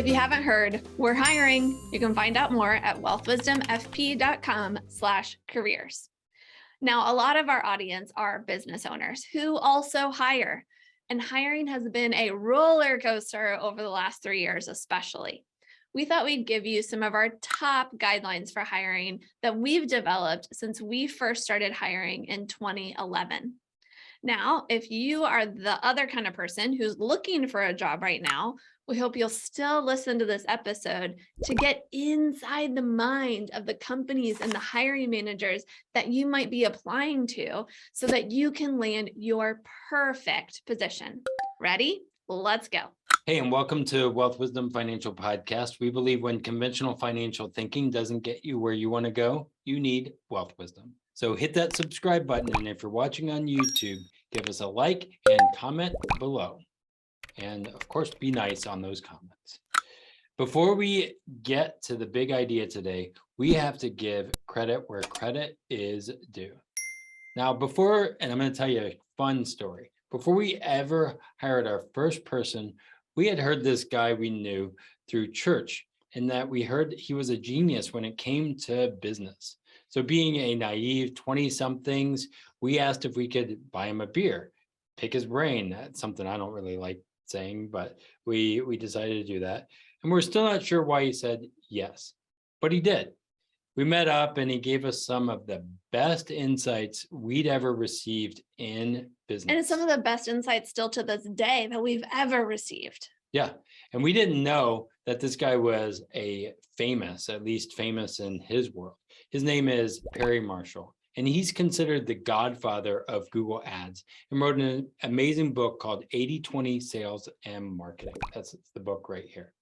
If you haven't heard, we're hiring. You can find out more at wealthwisdomfp.com/careers. Now, a lot of our audience are business owners who also hire, and hiring has been a roller coaster over the last 3 years, especially. We thought we'd give you some of our top guidelines for hiring that we've developed since we first started hiring in 2011. Now, if you are the other kind of person who's looking for a job right now, we hope you'll still listen to this episode to get inside the mind of the companies and the hiring managers that you might be applying to so that you can land your perfect position. Ready? Let's go. Hey, and welcome to Wealth Wisdom Financial Podcast. We believe when conventional financial thinking doesn't get you where you want to go, you need wealth wisdom. So hit that subscribe button, and if you're watching on YouTube, give us a like and comment below. And of course, be nice on those comments. Before we get to the big idea today, we have to give credit where credit is due. Now, and I'm going to tell you a fun story. Before we ever hired our first person, we had heard this guy we knew through church, and that we heard he was a genius when it came to business. So being a naive 20-somethings, we asked if we could buy him a beer, pick his brain. That's something I don't really like saying, but we decided to do that. And we're still not sure why he said yes, but he did. We met up and he gave us some of the best insights we'd ever received in business. And it's some of the best insights still to this day that we've ever received. Yeah. And we didn't know that this guy was at least famous in his world. His name is Perry Marshall, and he's considered the godfather of Google Ads and wrote an amazing book called 80/20 Sales and Marketing. That's the book right here.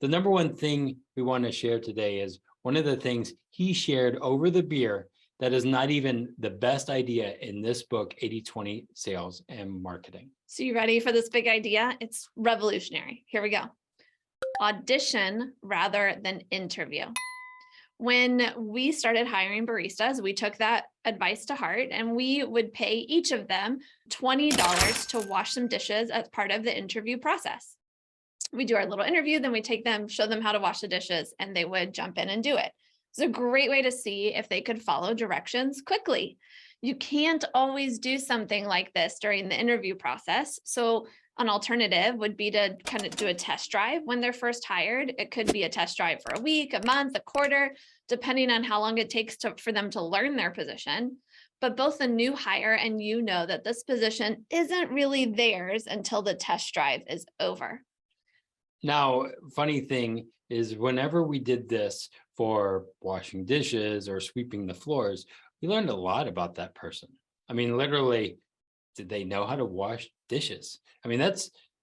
The number one thing we want to share today is one of the things he shared over the beer that is not even the best idea in this book, 80/20 Sales and Marketing. So you ready for this big idea? It's revolutionary. Here we go. Audition rather than interview. When we started hiring baristas, we took that advice to heart, and we would pay each of them $20 to wash some dishes as part of the interview process. We do our little interview, then we take them, show them how to wash the dishes, and they would jump in and do it. It's a great way to see if they could follow directions quickly. You can't always do something like this during the interview process. So an alternative would be to kind of do a test drive when they're first hired. It could be a test drive for a week, a month, a quarter, depending on how long it takes for them to learn their position. But both the new hire and you know that this position isn't really theirs until the test drive is over. Now, funny thing is, whenever we did this for washing dishes or sweeping the floors, we learned a lot about that person. I mean, literally, did they know how to wash dishes? I mean,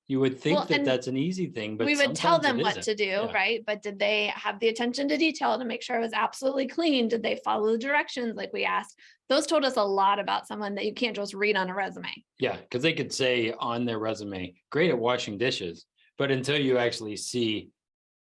you would think that's an easy thing, but we would tell them what to do, yeah. Right? But did they have the attention to detail to make sure it was absolutely clean? Did they follow the directions like we asked? Those told us a lot about someone that you can't just read on a resume. Yeah, because they could say on their resume, great at washing dishes, but until you actually see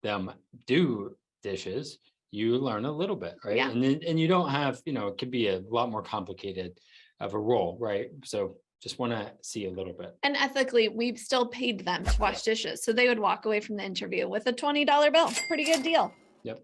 them do dishes, you learn a little bit, right? Yeah. And you don't have, it could be a lot more complicated of a role, right? So just want to see a little bit. And ethically, we've still paid them to wash dishes. So they would walk away from the interview with a $20 bill. Pretty good deal. Yep.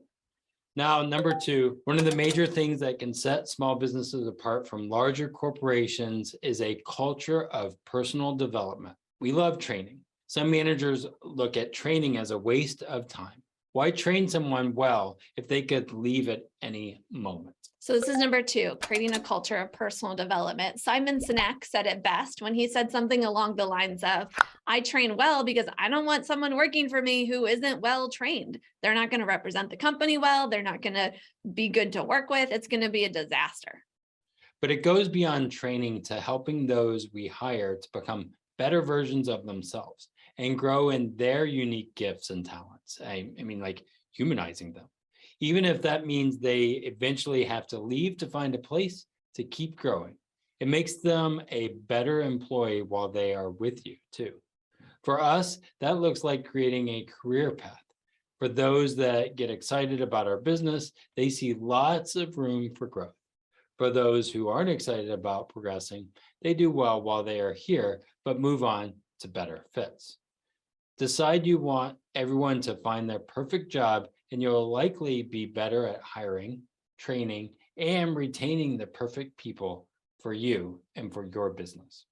Now, number two, one of the major things that can set small businesses apart from larger corporations is a culture of personal development. We love training. Some managers look at training as a waste of time. Why train someone well if they could leave at any moment? So this is number two, creating a culture of personal development. Simon Sinek said it best when he said something along the lines of, I train well because I don't want someone working for me who isn't well trained. They're not going to represent the company well. They're not going to be good to work with. It's going to be a disaster. But it goes beyond training to helping those we hire to become better versions of themselves and grow in their unique gifts and talents. I mean, like humanizing them, even if that means they eventually have to leave to find a place to keep growing. It makes them a better employee while they are with you too. For us, that looks like creating a career path. For those that get excited about our business, they see lots of room for growth. For those who aren't excited about progressing, they do well while they are here, but move on to better fits. Decide you want everyone to find their perfect job, and you'll likely be better at hiring, training, and retaining the perfect people for you and for your business.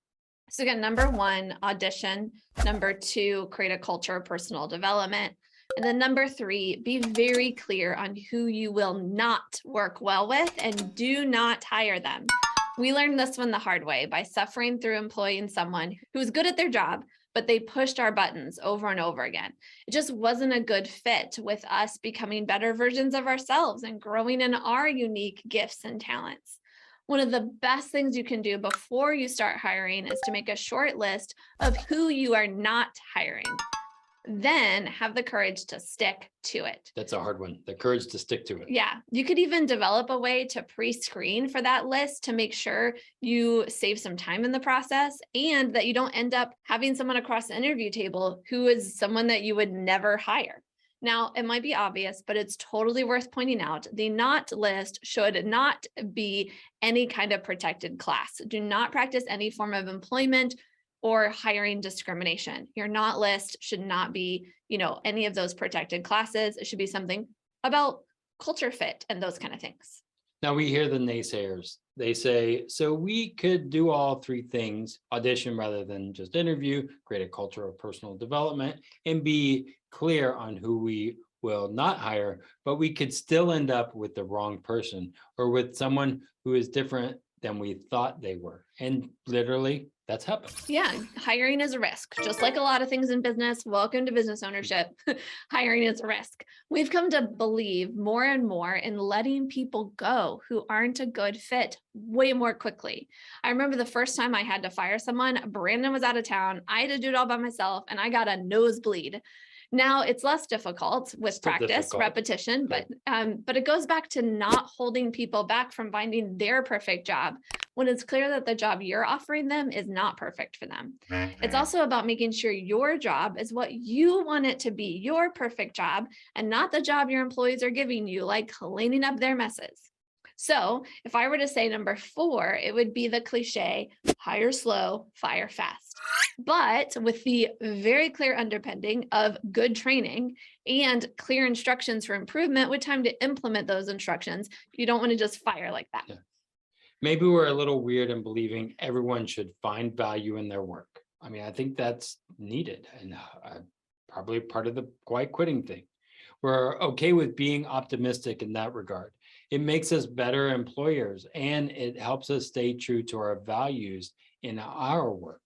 So again, number one, audition. Number two, create a culture of personal development. And then number three, be very clear on who you will not work well with and do not hire them. We learned this one the hard way by suffering through employing someone who was good at their job, but they pushed our buttons over and over again. It just wasn't a good fit with us becoming better versions of ourselves and growing in our unique gifts and talents. One of the best things you can do before you start hiring is to make a short list of who you are not hiring. Then have the courage to stick to it. That's a hard one, the courage to stick to it. Yeah, you could even develop a way to pre-screen for that list to make sure you save some time in the process and that you don't end up having someone across the interview table who is someone that you would never hire. Now, it might be obvious, but it's totally worth pointing out. The not list should not be any kind of protected class. Do not practice any form of employment or hiring discrimination. Your not list should not be, any of those protected classes. It should be something about culture fit and those kind of things. Now we hear the naysayers. They say, so we could do all three things: audition rather than just interview, create a culture of personal development, and be clear on who we will not hire, but we could still end up with the wrong person or with someone who is different than we thought they were. And literally, that's happened. Yeah, hiring is a risk. Just like a lot of things in business, welcome to business ownership. Hiring is a risk. We've come to believe more and more in letting people go who aren't a good fit way more quickly. I remember the first time I had to fire someone, Brandon was out of town. I had to do it all by myself and I got a nosebleed. Now it's less difficult with Still practice, difficult. repetition, but it goes back to not holding people back from finding their perfect job when it's clear that the job you're offering them is not perfect for them. It's also about making sure your job is what you want it to be, your perfect job, and not the job your employees are giving you, like cleaning up their messes. So if I were to say number 4, it would be the cliche, hire slow, fire fast, but with the very clear underpinning of good training and clear instructions for improvement with time to implement those instructions. You don't want to just fire like that. Yeah. Maybe we're a little weird in believing everyone should find value in their work. I mean, I think that's needed and probably part of the quiet quitting thing. We're okay with being optimistic in that regard. It makes us better employers and it helps us stay true to our values in our work.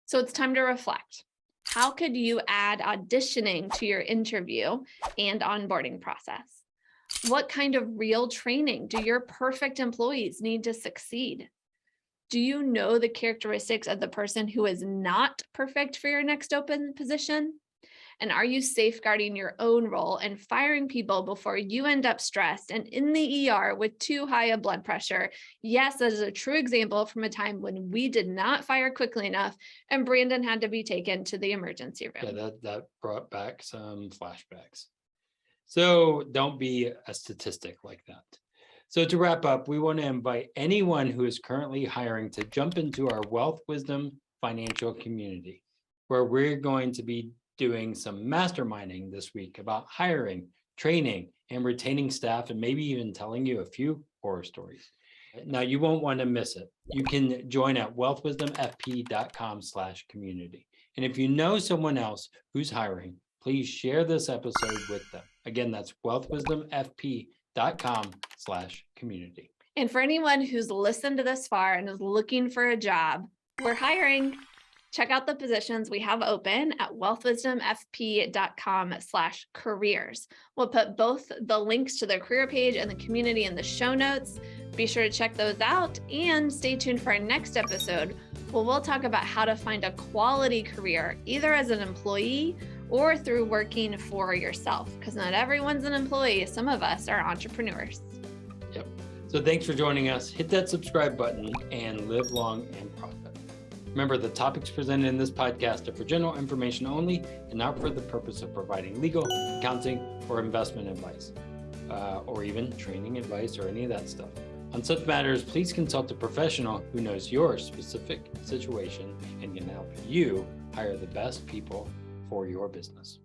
So it's time to reflect. How could you add auditioning to your interview and onboarding process? What kind of real training do your perfect employees need to succeed? Do you know the characteristics of the person who is not perfect for your next open position? And are you safeguarding your own role and firing people before you end up stressed and in the ER with too high a blood pressure? Yes, that is a true example from a time when we did not fire quickly enough and Brandon had to be taken to the emergency room. Yeah, that brought back some flashbacks. So don't be a statistic like that. So to wrap up, we want to invite anyone who is currently hiring to jump into our Wealth Wisdom financial community, where we're going to be doing some masterminding this week about hiring, training, and retaining staff, and maybe even telling you a few horror stories. Now, you won't want to miss it. You can join at wealthwisdomfp.com/community. And if you know someone else who's hiring, please share this episode with them. Again, that's wealthwisdomfp.com/community. And for anyone who's listened to this far and is looking for a job, we're hiring. Check out the positions we have open at wealthwisdomfp.com/careers. We'll put both the links to the career page and the community in the show notes. Be sure to check those out and stay tuned for our next episode, where we'll talk about how to find a quality career, either as an employee or through working for yourself, because not everyone's an employee. Some of us are entrepreneurs. Yep. So thanks for joining us. Hit that subscribe button and live long and prosper. Remember, the topics presented in this podcast are for general information only and not for the purpose of providing legal, accounting, or investment advice, or even training advice or any of that stuff. On such matters, please consult a professional who knows your specific situation and can help you hire the best people for your business.